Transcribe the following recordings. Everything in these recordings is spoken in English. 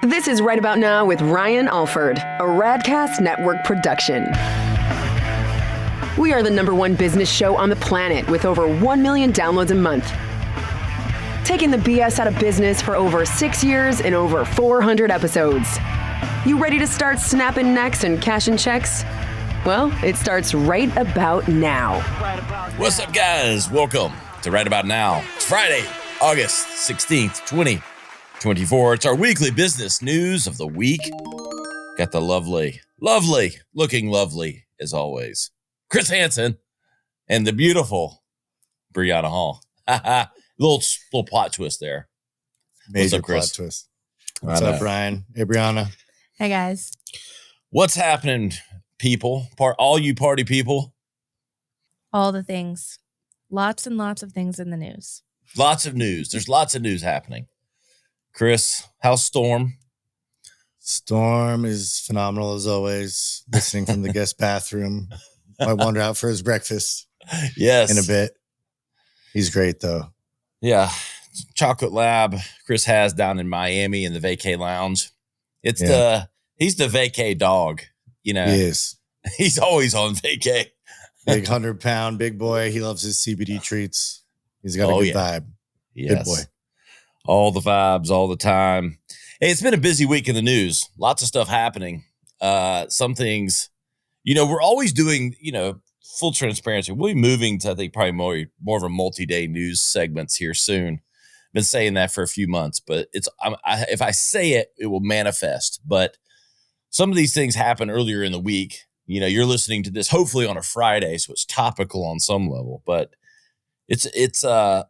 This is Right About Now with Ryan Alford, a Radcast Network production. We are the #1 business show on the planet with over 1 million downloads a month. Taking the BS out of business for over 6 years and over 400 episodes. You ready to start snapping necks and cashing checks? Well, it starts right about now. What's up, guys? Welcome to Right About Now. It's Friday, August 16th, 2024. It's our weekly business news of the week. Got the lovely, looking lovely, as always, Chris Hansen and the beautiful Brianna Hall. little plot twist there. Major What's up, Chris? plot twist. What's up, Brian? Hey, Brianna. Hey, guys. What's happening, people? All you party people? All the things. Lots and lots of things in the news. Lots of news. There's lots of news happening. Chris, how's Storm? Storm is phenomenal as always. Listening from the guest bathroom. I wander out for his breakfast. Yes. In a bit. He's great, though. Yeah. Chocolate Lab Chris has down in Miami in the vacay lounge. He's the vacay dog. You know, He is. He's always on vacay. Big 100-pound big boy. He loves his CBD treats. He's got a good vibe. Yes. Good boy. All the vibes all the time. Hey, it's been a busy week in the news. Lots of stuff happening. Some things, we're always doing, full transparency. We'll be moving to, I think, probably more of a multi-day news segments here soon. Been saying that for a few months, but if I say it, it will manifest. But some of these things happen earlier in the week. You're listening to this hopefully on a Friday, so it's topical on some level. But it's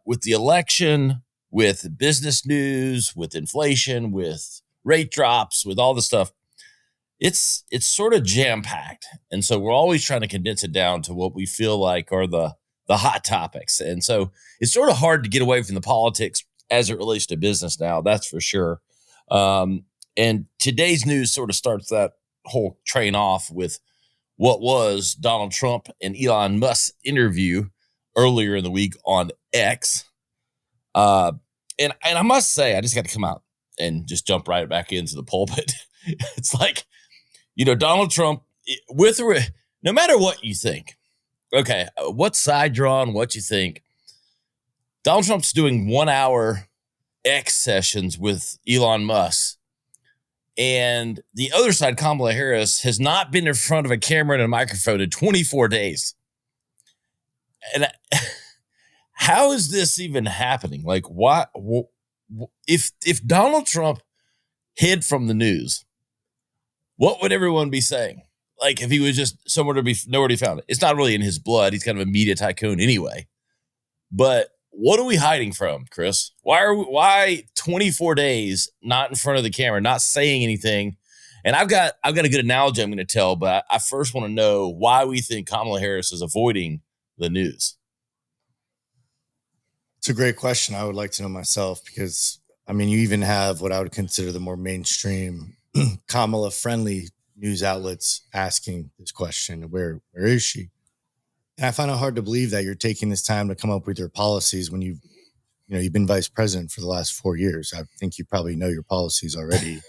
with the election, with business news, with inflation, with rate drops, with all the stuff, it's sort of jam-packed. And so we're always trying to condense it down to what we feel like are the hot topics. And so it's sort of hard to get away from the politics as it relates to business now, that's for sure. And today's news sort of starts that whole train off with what was Donald Trump and Elon Musk's interview earlier in the week on X. And I must say, I just got to come out and just jump right back into the pulpit. It's like, Donald Trump, no matter what you think, okay, what side you're on, what you think, Donald Trump's doing 1 hour X sessions with Elon Musk. And the other side, Kamala Harris, has not been in front of a camera and a microphone in 24 days. And how is this even happening? Like, why? If Donald Trump hid from the news, what would everyone be saying? Like, if he was just nowhere to be found. It's not really in his blood. He's kind of a media tycoon anyway. But what are we hiding from, Chris? Why 24 days not in front of the camera, not saying anything? And I've got a good analogy I'm going to tell, but I first want to know why we think Kamala Harris is avoiding the news. It's a great question. I would like to know myself because, you even have what I would consider the more mainstream Kamala-friendly news outlets asking this question, where is she? And I find it hard to believe that you're taking this time to come up with your policies when you've been vice president for the last 4 years. I think you probably know your policies already.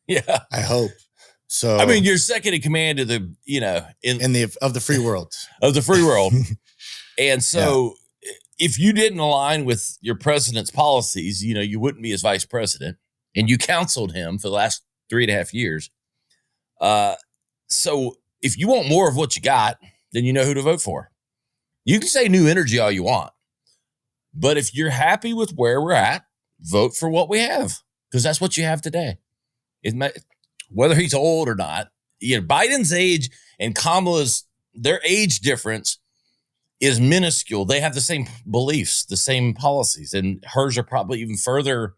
Yeah. I hope. So you're second in command of the, of the free world. Of the free world. And so if you didn't align with your president's policies, you wouldn't be his vice president, and you counseled him for the last 3.5 years. So if you want more of what you got, then you know who to vote for. You can say new energy all you want, but if you're happy with where we're at, vote for what we have, because that's what you have today. Whether he's old or not, Biden's age and Kamala's, their age difference is minuscule. They have the same beliefs, the same policies, and hers are probably even further,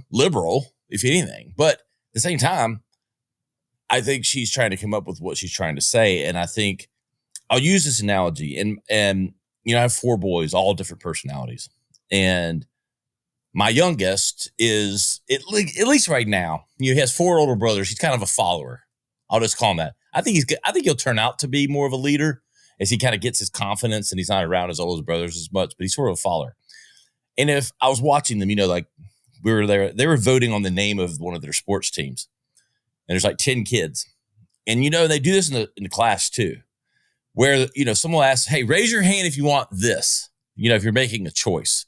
liberal, if anything. But at the same time, I think she's trying to come up with what she's trying to say. And I think I'll use this analogy. And I have 4 boys, all different personalities. And my youngest is, at least right now, he has 4 older brothers. He's kind of a follower. I'll just call him that. I think he'll turn out to be more of a leader as he kind of gets his confidence and he's not around his older brothers as much, but he's sort of a follower. And if I was watching them, we were there. They were voting on the name of one of their sports teams. And there's like 10 kids. And, they do this in the class too, where, someone asks, hey, raise your hand if you want this, if you're making a choice.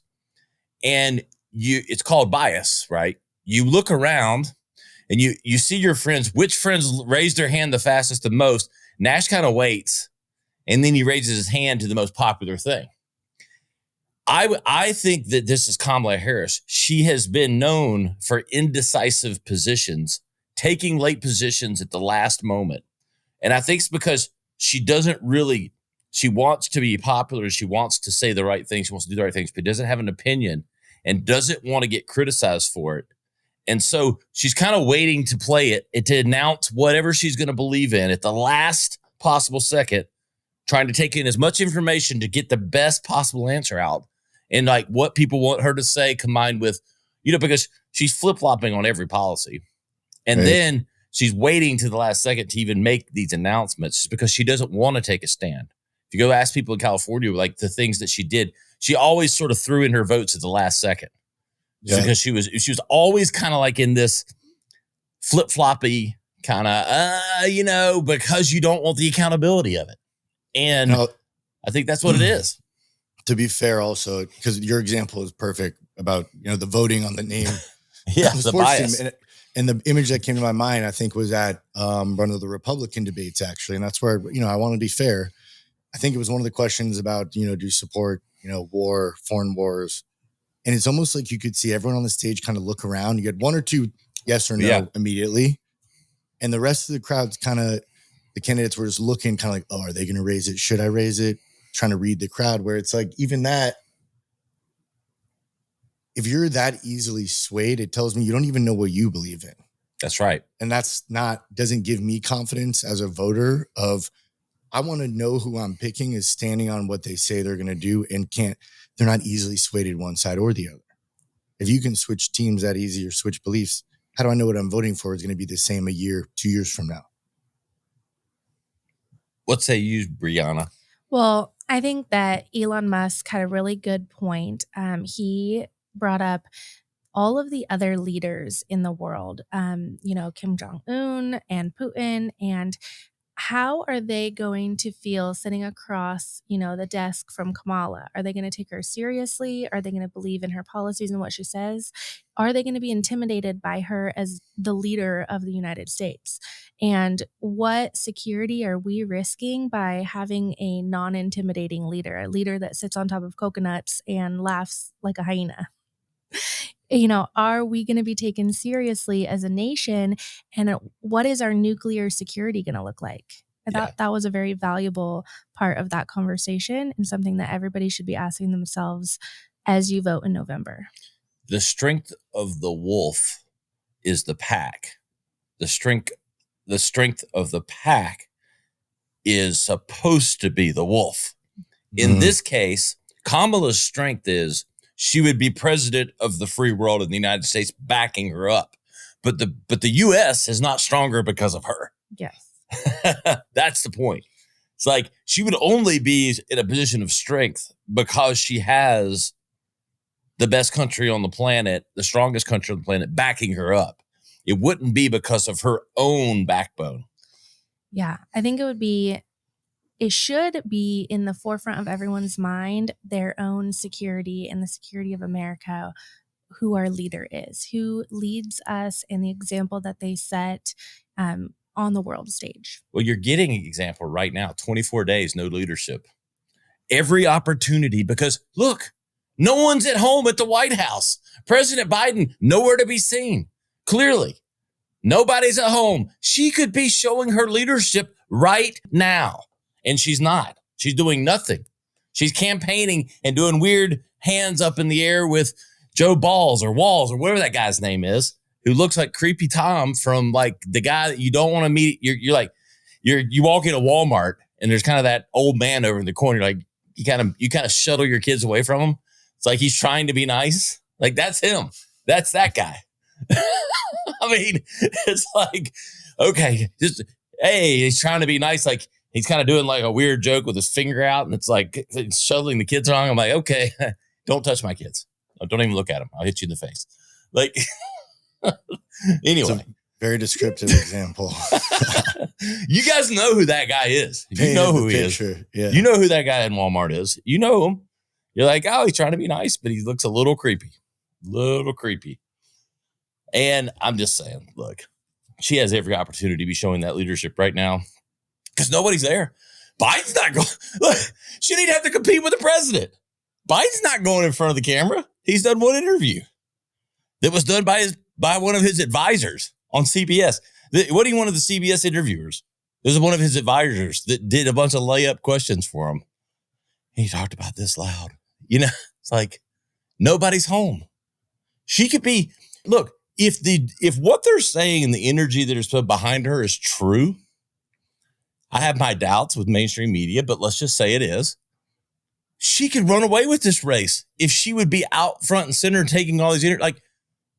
And it's called bias, right? You look around and you see your friends, which friends raise their hand the fastest the most. Nash kind of waits, and then he raises his hand to the most popular thing. I think that this is Kamala Harris. She has been known for indecisive positions, taking late positions at the last moment. And I think it's because she wants to be popular. She wants to say the right things. She wants to do the right things, but doesn't have an opinion and doesn't want to get criticized for it. And so she's kind of waiting to play it and to announce whatever she's going to believe in at the last possible second, trying to take in as much information to get the best possible answer out. And like what people want her to say combined with, because she's flip-flopping on every policy. And then she's waiting to the last second to even make these announcements because she doesn't want to take a stand. If you go ask people in California, like the things that she did, she always sort of threw in her votes at the last second. Yeah. Because she was always kind of like in this flip-floppy kind of, because you don't want the accountability of it. And I think that's what it is. To be fair, also, because your example is perfect about, the voting on the name. Yeah, the bias. Team. And the image that came to my mind, I think, was at one of the Republican debates, actually. And that's where, I want to be fair. I think it was one of the questions about, do you support, war, foreign wars? And it's almost like you could see everyone on the stage kind of look around. You had one or two yes or no immediately. And the rest of the crowd's kind of, the candidates were just looking kind of like, oh, are they going to raise it? Should I raise it? Trying to read the crowd, where it's like, even that, if you're that easily swayed, it tells me you don't even know what you believe in. That's right. And doesn't give me confidence as a voter of, I want to know who I'm picking is standing on what they say they're going to do and they're not easily swayed one side or the other. If you can switch teams that easy or switch beliefs, how do I know what I'm voting for is going to be the same a year, 2 years from now? What say you, Brianna? Well, I think that Elon Musk had a really good point. He brought up all of the other leaders in the world, Kim Jong-un and Putin, and how are they going to feel sitting across, the desk from Kamala? Are they going to take her seriously? Are they going to believe in her policies and what she says? Are they going to be intimidated by her as the leader of the United States? And what security are we risking by having a non-intimidating leader, a leader that sits on top of coconuts and laughs like a hyena? Are we going to be taken seriously as a nation? And what is our nuclear security going to look like? I thought that was a very valuable part of that conversation and something that everybody should be asking themselves as you vote in November. The strength of the wolf is the pack. The strength of the pack is supposed to be the wolf. In this case, Kamala's strength is she would be president of the free world in the United States, backing her up. But the U.S. is not stronger because of her. Yes. That's the point. It's like she would only be in a position of strength because she has the best country on the planet, the strongest country on the planet, backing her up. It wouldn't be because of her own backbone. Yeah, I think it should be in the forefront of everyone's mind, their own security and the security of America, who our leader is, who leads us, and the example that they set on the world stage. Well, you're getting an example right now, 24 days, no leadership. Every opportunity, because look, no one's at home at the White House. President Biden, nowhere to be seen. Clearly, nobody's at home. She could be showing her leadership right now. And she's not. She's doing nothing. She's campaigning and doing weird hands up in the air with Joe Walls or whatever that guy's name is, who looks like Creepy Tom from like the guy that you don't want to meet. You walk into Walmart and there's kind of that old man over in the corner. Like you kind of shuttle your kids away from him. It's like he's trying to be nice. Like that's him. That's that guy. I mean, it's like, okay, hey, he's trying to be nice. Like, he's kind of doing like a weird joke with his finger out, and it's like shuttling the kids along. I'm like, okay, don't touch my kids. Don't even look at them. I'll hit you in the face. Like, anyway. It's a very descriptive example. You guys know who that guy is. You know who he is. Yeah. You know who that guy in Walmart is. You know him. You're like, oh, he's trying to be nice, but he looks a little creepy. And I'm just saying, look, she has every opportunity to be showing that leadership right now because nobody's there. Biden's not going. Look, she didn't have to compete with the president. Biden's not going in front of the camera. He's done one interview that was done by one of his advisors on CBS. What one of the CBS interviewers? It was one of his advisors that did a bunch of layup questions for him. He talked about this loud. You know, it's like nobody's home. She could be. Look, if what they're saying and the energy that is put behind her is true, I have my doubts with mainstream media, but let's just say it is. She could run away with this race if she would be out front and center taking all these,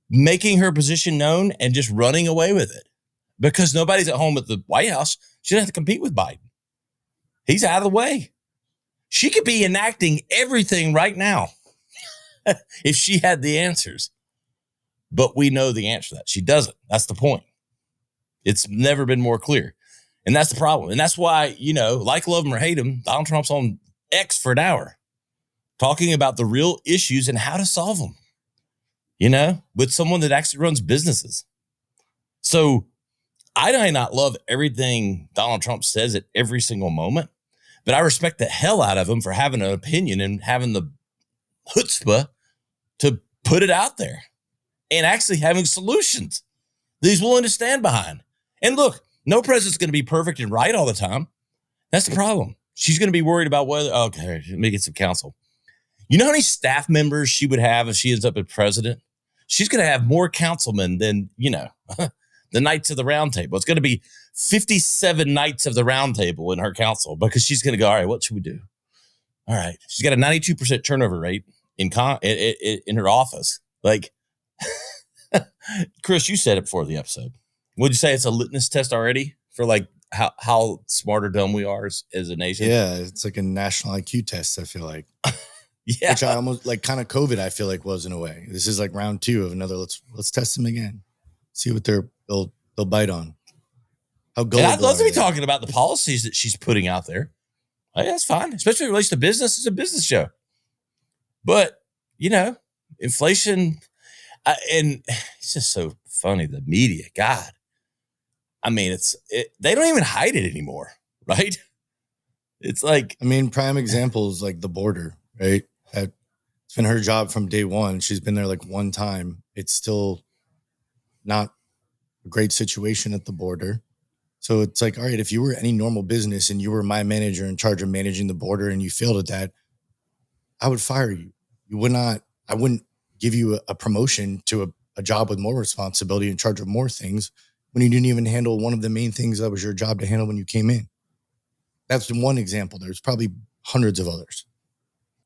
making her position known and just running away with it. Because nobody's at home at the White House. She doesn't have to compete with Biden. He's out of the way. She could be enacting everything right now if she had the answers. But we know the answer to that. She doesn't. That's the point. It's never been more clear. And that's the problem. And that's why, like love him or hate him, Donald Trump's on X for an hour talking about the real issues and how to solve them, with someone that actually runs businesses. So I may not love everything Donald Trump says at every single moment, but I respect the hell out of him for having an opinion and having the chutzpah to put it out there and actually having solutions that he's willing to stand behind. And look, no president's going to be perfect and right all the time. That's the problem. She's going to be worried about whether, okay, let me get some counsel. You know how many staff members she would have if she ends up as president? She's going to have more councilmen than, the Knights of the Round Table. It's going to be 57 Knights of the Round Table in her council because she's going to go, all right, what should we do? All right. She's got a 92% turnover rate in her office. Like, Chris, you said it before the episode. Would you say it's a litmus test already for how smart or dumb we are as a nation? Yeah, it's like a national IQ test, I feel like. Yeah. Which I almost kind of COVID, I feel like was in a way. This is like round 2 of another. Let's test them again. See what they'll bite on. How gullible. And I'd love to be talking about the policies that she's putting out there. That's fine, especially in relation to business. It's a business show. But, inflation, and it's just so funny. The media, God. I mean, they don't even hide it anymore, right? It's like, prime example is like the border, right? It's been her job from day one. She's been there one time. It's still not a great situation at the border. So it's like, all right, if you were any normal business and you were my manager in charge of managing the border and you failed at that, I would fire you. I wouldn't give you a promotion to a job with more responsibility in charge of more things when you didn't even handle one of the main things that was your job to handle when you came in. That's one example. There's probably hundreds of others.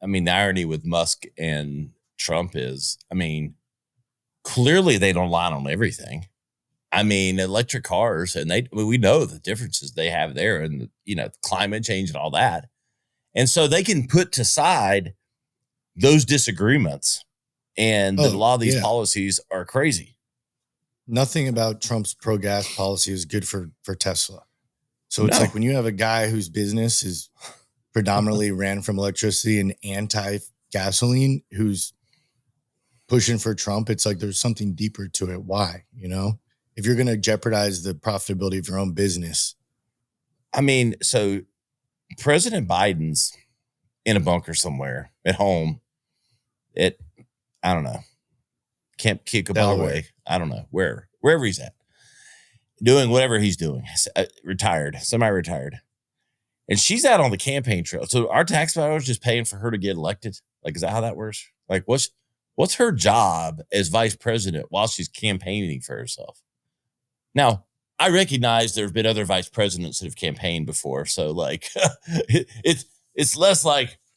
The irony with Musk and Trump is, clearly they don't align on everything. Electric cars, and we know the differences they have there and, climate change and all that. And so they can put to side those disagreements and a lot of these policies are crazy. Nothing about Trump's pro-gas policy is good for Tesla. So it's like when you have a guy whose business is predominantly ran from electricity and anti-gasoline who's pushing for Trump, it's like there's something deeper to it. Why? If you're going to jeopardize the profitability of your own business. So President Biden's in a bunker somewhere at home I don't know, Camp Kikabaway. I don't know, wherever he's at, doing whatever he's doing, retired, semi-retired. And she's out on the campaign trail. So our tax dollars just paying for her to get elected. Is that how that works? What's her job as vice president while she's campaigning for herself? Now, I recognize there have been other vice presidents that have campaigned before. So it's less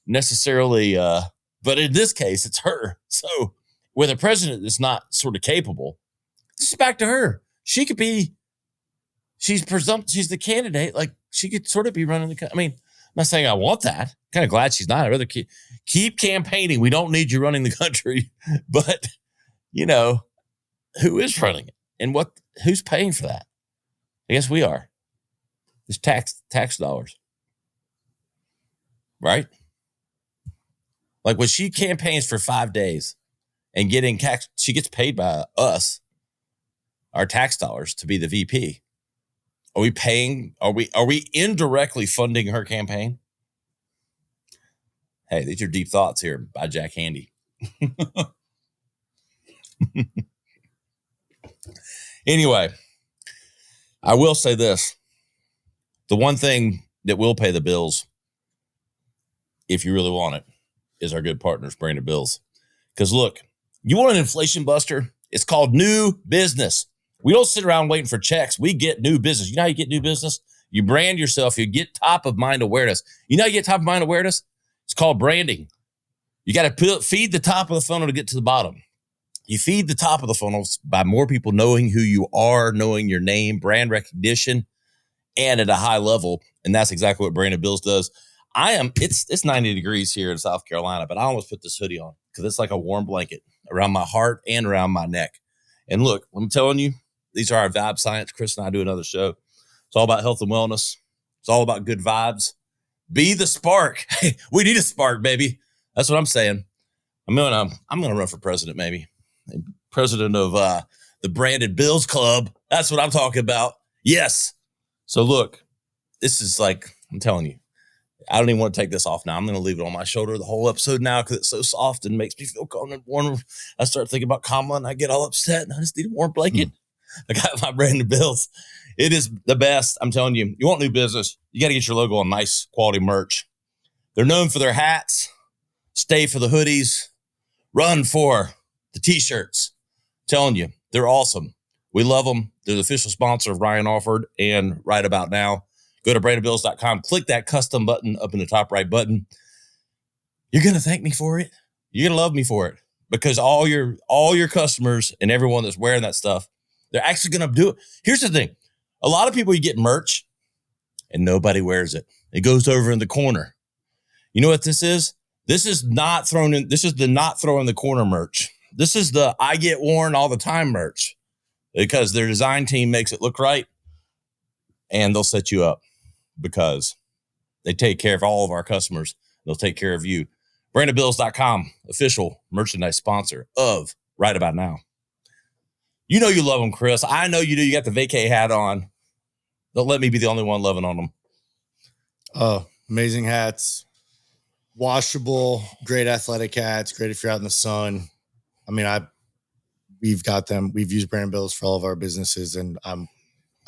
necessarily, but in this case, it's her. So with a president that's not sort of capable, it's back to her. She could be, she's the candidate. She could sort of be running the country. I'm not saying I want that. I'm kind of glad she's not. I'd rather keep campaigning. We don't need you running the country. But, who is running it and who's paying for that? I guess we are. It's tax dollars, right? Like when she campaigns for 5 days and getting tax, she gets paid by us, our tax dollars, to be the VP. Are we paying? Are we indirectly funding her campaign? Hey, these are deep thoughts here by Jack Handy. Anyway, I will say this. The one thing that will pay the bills, if you really want it, is our good partners, Branded Bills. Because look, you want an inflation buster? It's called new business. We don't sit around waiting for checks. We get new business. You know how you get new business? You brand yourself. You get top of mind awareness. You know how you get top of mind awareness? It's called branding. You got to feed the top of the funnel to get to the bottom. You feed the top of the funnel by more people knowing who you are, knowing your name, brand recognition, and at a high level. And that's exactly what Branded Bills does. It's 90 degrees here in South Carolina, but I almost put this hoodie on because it's like a warm blanket around my heart and around my neck. And look, I'm telling you, these are our vibe science. Chris and I do another show. It's all about health and wellness. It's all about good vibes. Be the spark. Hey, we need a spark, baby. That's what I'm saying. I'm gonna run for president, maybe. President of the Branded Bills Club. That's what I'm talking about. Yes. So look, this is like, I'm telling you, I don't even want to take this off now. I'm going to leave it on my shoulder the whole episode now because it's so soft and makes me feel calm and warm. I start thinking about Kamala and I get all upset and I just need a warm blanket. I got my Branded Bills. It is the best. I'm telling you, you want new business, you got to get your logo on nice quality merch. They're known for their hats, stay for the hoodies, run for the t-shirts. I'm telling you, they're awesome. We love them. They're the official sponsor of Ryan Alford and Right About Now. Go to brandedbills.com, click that custom button up in the top right button. You're going to thank me for it. You're going to love me for it because all your customers and everyone that's wearing that stuff, they're actually going to do it. Here's the thing. A lot of people, you get merch and nobody wears it. It goes over in the corner. You know what this is? This is not thrown in. This is the not throw in the corner merch. This is the I get worn all the time merch because their design team makes it look right and they'll set you up because they take care of all of our customers. They'll take care of you. Brandedbills.com, official merchandise sponsor of Right About Now. You know you love them, Chris. I know you do. You got the vacay hat on. Don't let me be the only one loving on them. Oh, amazing hats. Washable, great athletic hats. Great if you're out in the sun. I mean, we've got them. We've used Branded Bills for all of our businesses, and I'm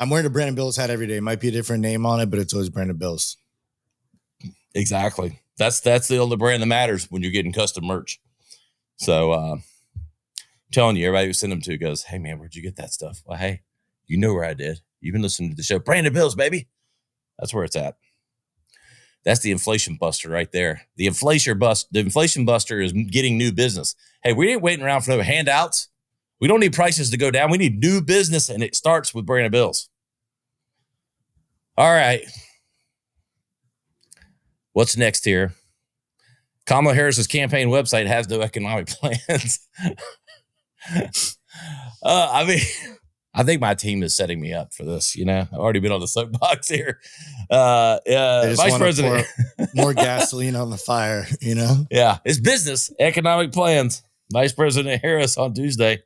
wearing a Branded Bills hat every day. It might be a different name on it, but it's always Branded Bills. Exactly. That's the only brand that matters when you're getting custom merch. So I'm telling you, everybody who send them to goes, hey man, where'd you get that stuff? Well, hey, you know where I did. You've been listening to the show. Branded Bills, baby. That's where it's at. That's the inflation buster right there. The inflation buster is getting new business. Hey, we ain't waiting around for no handouts. We don't need prices to go down. We need new business, and it starts with Branded Bills. All right. What's next here? Kamala Harris's campaign website has no economic plans. I think my team is setting me up for this. You know, I've already been on the soapbox here. Vice President, more gasoline on the fire. You know, yeah, it's business economic plans. Vice President Harris on Tuesday.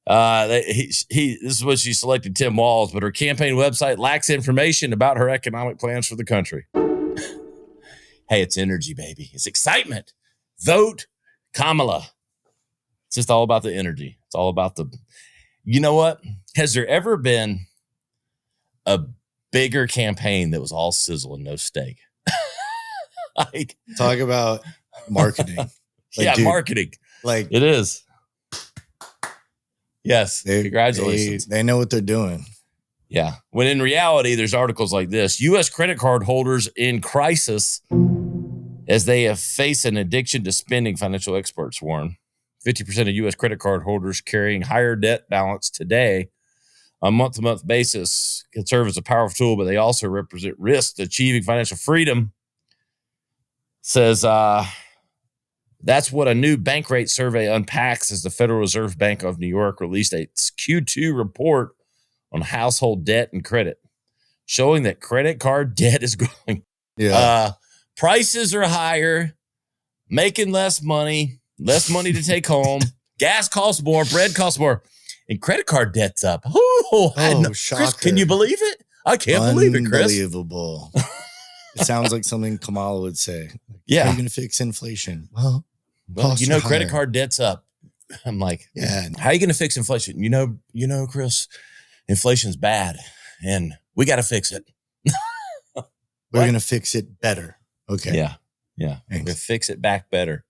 This is what she selected Tim Walz, but her campaign website lacks information about her economic plans for the country. Hey, it's energy, baby. It's excitement. Vote Kamala. It's just all about the energy. It's all about you know what? Has there ever been a bigger campaign that was all sizzle and no steak? Like, talk about marketing. Dude, marketing. Like it is. Yes. Congratulations. They know what they're doing. Yeah. When in reality, there's articles like this. U.S. credit card holders in crisis as they face an addiction to spending, financial experts warn. 50% of U.S. credit card holders carrying higher debt balance today on a month-to-month basis can serve as a powerful tool, but they also represent risks to achieving financial freedom, says That's what a new bank rate survey unpacks as the Federal Reserve Bank of New York released a Q2 report on household debt and credit, showing that credit card debt is growing. Yeah. Prices are higher, making less money to take home. Gas costs more, bread costs more, and credit card debt's up. Shocker. Chris, can you believe it? I can't believe it, Chris. Unbelievable. It sounds like something Kamala would say. Yeah. How are you going to fix inflation? Well, credit card debt's up. I'm like, yeah. How are you going to fix inflation? You know, Chris, inflation's bad and we got to fix it. We're going to fix it better. Okay. Yeah. We're going to fix it back better.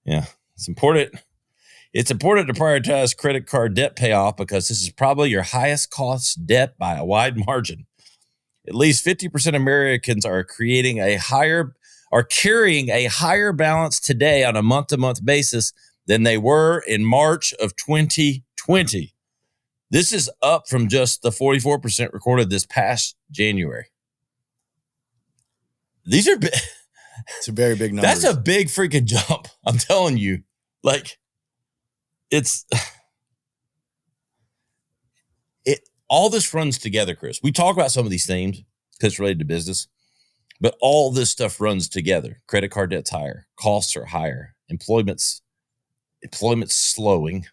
Yeah. It's important. It's important to prioritize credit card debt payoff because this is probably your highest cost debt by a wide margin. At least 50% of Americans are carrying a higher balance today on a month-to-month basis than they were in March of 2020. This is up from just the 44% recorded this past January. These are big. It's a very big number. That's a big freaking jump. I'm telling you. Like, all this runs together, Chris. We talk about some of these themes because it's related to business, but all this stuff runs together. Credit card debt's higher. Costs are higher. Employment's slowing,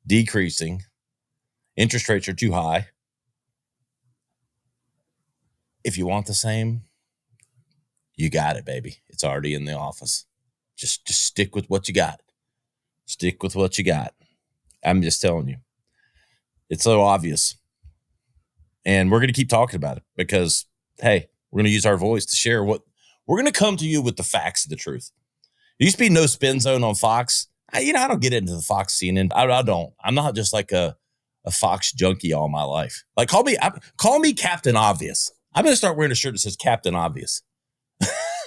decreasing. Interest rates are too high. If you want the same, you got it, baby. It's already in the office. Just stick with what you got. Stick with what you got. I'm just telling you. It's so obvious. And we're going to keep talking about it because, hey, we're going to use our voice to share what we're going to come to you with the facts of the truth. There used to be no spin zone on Fox. I don't get into the Fox CNN. I don't. I'm not just like a Fox junkie all my life. Like call me Captain Obvious. I'm going to start wearing a shirt that says Captain Obvious.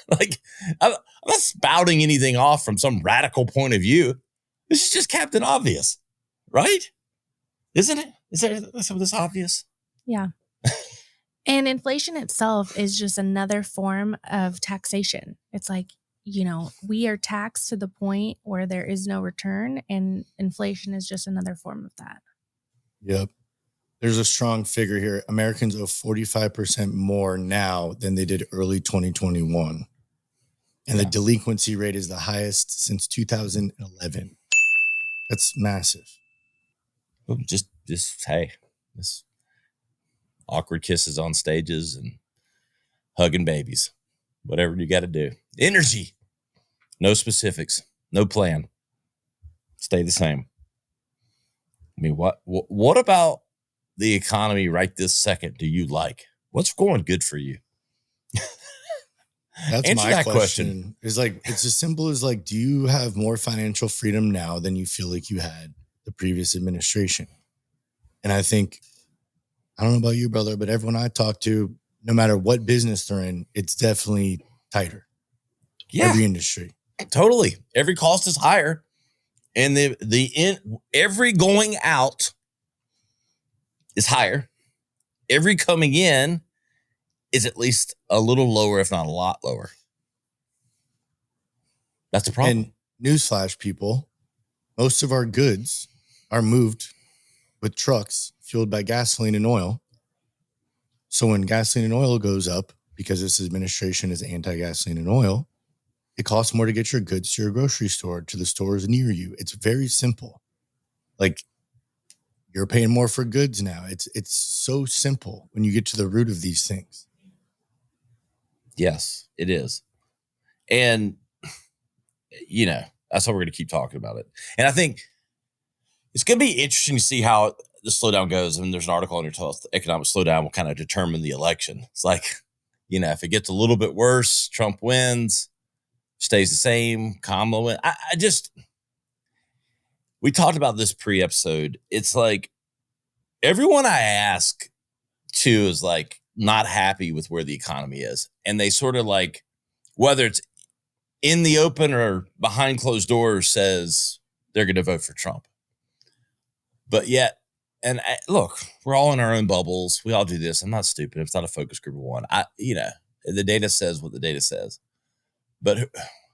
Like I'm not spouting anything off from some radical point of view. This is just Captain Obvious, right? Isn't it? Is there some of this obvious? Yeah. And inflation itself is just another form of taxation. It's like, we are taxed to the point where there is no return, and inflation is just another form of that. Yep. There's a strong figure here. Americans owe 45% more now than they did early 2021. And the delinquency rate is the highest since 2011. That's massive. Just hey, this awkward kisses on stages and hugging babies, whatever you got to do. Energy, no specifics, no plan. Stay the same. I mean, what about the economy right this second do you like? What's going good for you? That's answer my that question. Is like, it's as simple as like, do you have more financial freedom now than you feel like you had the previous administration? And I think, I don't know about you, brother, but everyone I talk to, no matter what business they're in, it's definitely tighter. Yeah. Every industry. Totally. Every cost is higher. And every going out is higher. Every coming in is at least a little lower, if not a lot lower. That's the problem. And newsflash, people, most of our goods are moved with trucks fueled by gasoline and oil. So when gasoline and oil goes up, because this administration is anti-gasoline and oil, it costs more to get your goods to your grocery store, to the stores near you. It's very simple. Like, you're paying more for goods now. It's so simple when you get to the root of these things. Yes, it is. And, that's how we're going to keep talking about it. And I think it's going to be interesting to see how the slowdown goes. I mean, there's an article on your health. Economic slowdown will kind of determine the election. It's like, if it gets a little bit worse, Trump wins, stays the same, Kamala wins. We talked about this pre-episode. It's like everyone I ask to is like not happy with where the economy is. And they sort of like, whether it's in the open or behind closed doors, says they're going to vote for Trump. But yet, look, we're all in our own bubbles. We all do this. I'm not stupid. It's not a focus group of one. The data says what the data says. But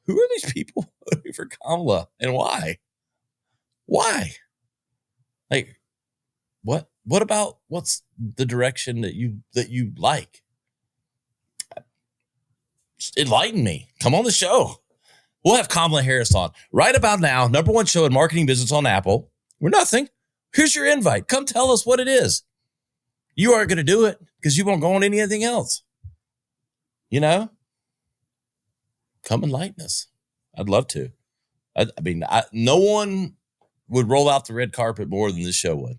who are these people voting for Kamala and why? Why? Like, what about what's the direction that you like? Just enlighten me. Come on the show. We'll have Kamala Harris on right about now. #1 show in marketing business on Apple. We're nothing. Here's your invite. Come tell us what it is. You aren't going to do it because you won't go on anything else. You know? Come enlighten us. I'd love to. I mean, no one would roll out the red carpet more than this show would.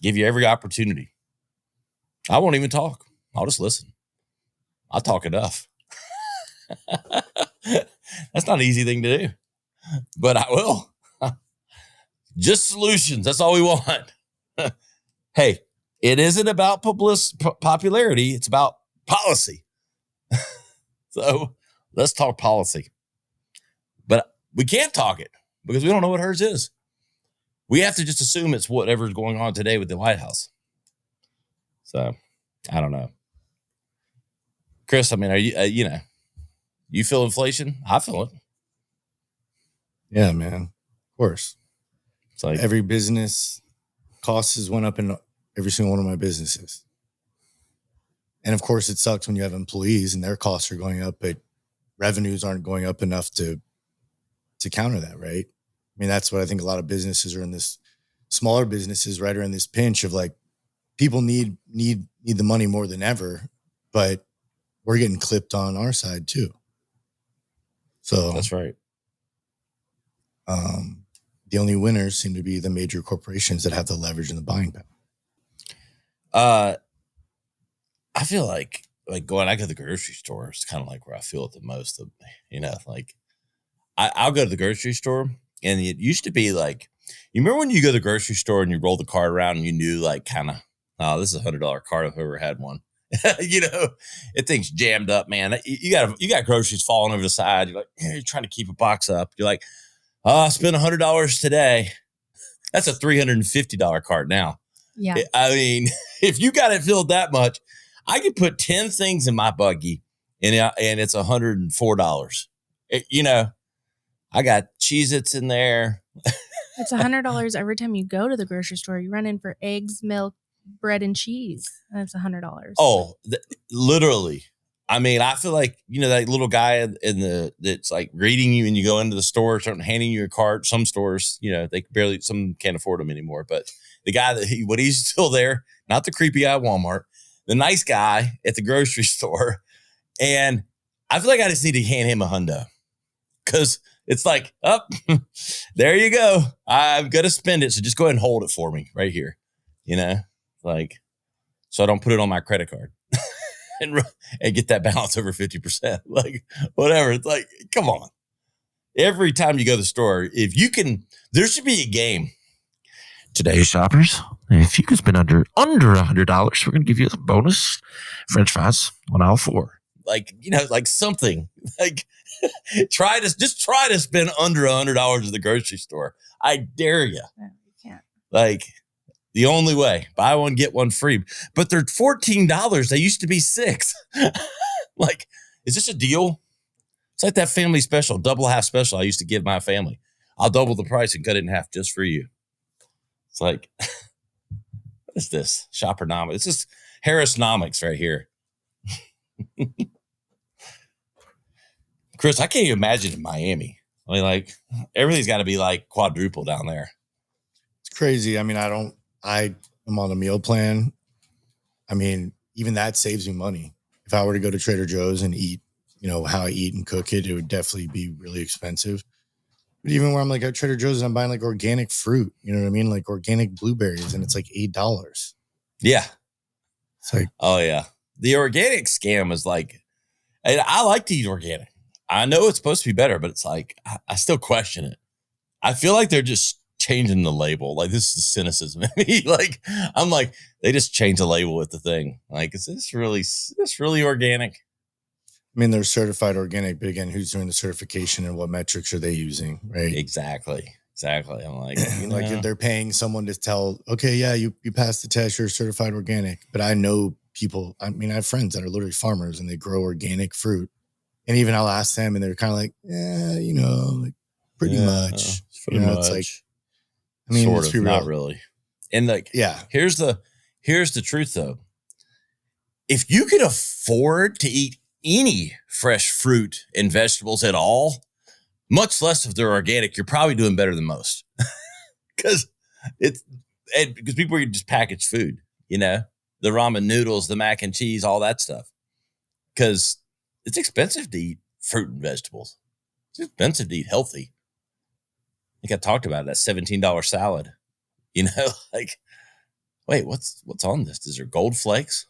Give you every opportunity. I won't even talk. I'll just listen. I'll talk enough. That's not an easy thing to do, but I will. Just solutions. That's all we want. Hey, it isn't about popularity. It's about policy. So let's talk policy. But we can't talk it because we don't know what hers is. We have to just assume it's whatever's going on today with the White House. So I don't know. Chris, I mean, are you, you feel inflation? I feel it. Yeah, man. Of course. It's like every business costs has went up in every single one of my businesses. And of course it sucks when you have employees and their costs are going up, but revenues aren't going up enough to counter that, right? I mean, that's what I think a lot of businesses are in this, smaller businesses, right, are in this pinch of like, people need the money more than ever, but we're getting clipped on our side too. So that's right. The only winners seem to be the major corporations that have the leverage and the buying power. I feel like going, I go to the grocery store is kind of like where I feel it the most. Like I'll go to the grocery store, and it used to be like, you remember when you go to the grocery store and you roll the cart around and you knew like kind of, oh, this is $100 cart if I've ever had one. It thing's jammed up, man. You got groceries falling over the side. You're like, you're trying to keep a box up. You're like, oh, I spent $100 today. That's a $350 cart now. Yeah. I mean, if you got it filled that much, I could put 10 things in my buggy and it's $104. I got Cheez-Its in there. It's $100 every time you go to the grocery store. You run in for eggs, milk, bread, and cheese. That's $100. Oh, literally. I mean, I feel like, that little guy that's like greeting you and you go into the store, handing you a cart. Some stores, some can't afford them anymore. But the guy he's still there, not the creepy guy at Walmart, the nice guy at the grocery store. And I feel like I just need to hand him a hundo because it's like, oh, there you go. I'm going to spend it. So just go ahead and hold it for me right here. So I don't put it on my credit card and get that balance over 50%. Like, whatever. It's like, come on. Every time you go to the store, if you can, there should be a game. Today, shoppers, if you can spend under $100, we're going to give you a bonus French fries on aisle 4. Like, like something. Like, try to spend under $100 at the grocery store. I dare you. No, you can't. Like, the only way, buy one, get one free. But they're $14. They used to be $6. Like, is this a deal? It's like that family special, double half special I used to give my family. I'll double the price and cut it in half just for you. It's like, what is this? Shoppernomics. It's just Harrisnomics right here. Chris, I can't even imagine in Miami. I mean, like, everything's got to be like quadruple down there. It's crazy. I mean, I am on a meal plan. I mean, even that saves me money. If I were to go to Trader Joe's and eat, how I eat and cook it, it would definitely be really expensive. But even where I'm like at Trader Joe's and I'm buying like organic fruit, you know what I mean? Like organic blueberries, and it's like $8. Yeah. It's like, oh yeah. The organic scam is like, and I like to eat organic. I know it's supposed to be better, but it's like, I still question it. I feel like they're just changing the label. Like, this is cynicism in me. Like, I'm like, they just change the label with the thing. Like, is this really organic? I mean, they're certified organic, but again, who's doing the certification and what metrics are they using? Right. Exactly. I'm like, like if they're paying someone to tell, okay, yeah, you passed the test, you're certified organic. But I know people, I mean, I have friends that are literally farmers and they grow organic fruit And even I'll ask them and they're kind of like, yeah, like pretty much. Pretty much. It's like, I mean, sort of, not really. And like, here's the truth though. If you can afford to eat any fresh fruit and vegetables at all, much less if they're organic, you're probably doing better than most. Because people eat just packaged food, the ramen noodles, the mac and cheese, all that stuff. Because it's expensive to eat fruit and vegetables. It's expensive to eat healthy. I think I talked about it, that $17 salad. Like, wait, what's on this? Is there gold flakes?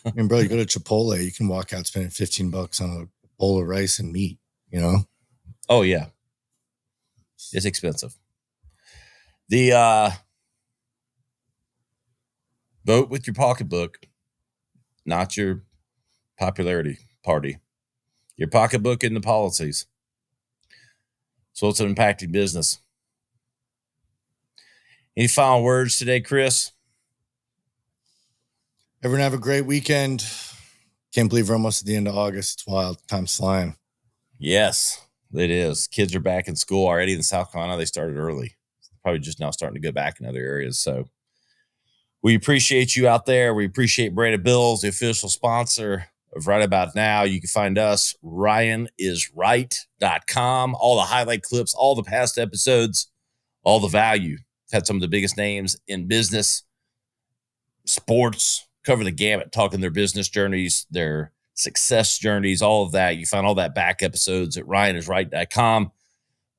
I mean, bro, you go to Chipotle, you can walk out spending $15 on a bowl of rice and meat, Oh, yeah. It's expensive. The vote with your pocketbook, not your popularity party. Your pocketbook and the policies. So it's an impacting business. Any final words today, Chris? Everyone have a great weekend. Can't believe we're almost at the end of August. It's wild. Time's flying. Yes, it is. Kids are back in school already in South Carolina. They started early. Probably just now starting to go back in other areas. So we appreciate you out there. We appreciate Brandon Bills, the official sponsor of Right About Now. You can find us, ryanisright.com. All the highlight clips, all the past episodes, all the value. We've had some of the biggest names in business, sports, cover the gamut, talking their business journeys, their success journeys, all of that. You find all that back episodes at ryanisright.com,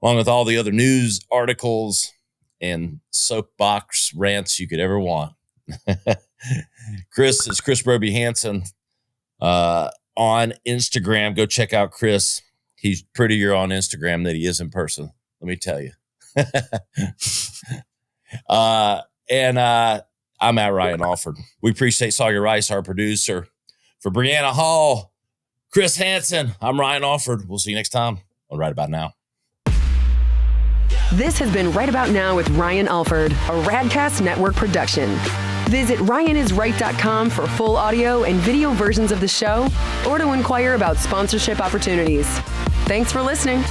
along with all the other news articles and soapbox rants you could ever want. Chris is Chris Broby Hansen on Instagram. Go check out Chris. He's prettier on Instagram than he is in person. Let me tell you. I'm at Ryan Alford. We appreciate Sawyer Rice, our producer. For Brianna Hall, Chris Hansen, I'm Ryan Alford. We'll see you next time on Right About Now. This has been Right About Now with Ryan Alford, a Radcast Network production. Visit ryanisright.com for full audio and video versions of the show or to inquire about sponsorship opportunities. Thanks for listening.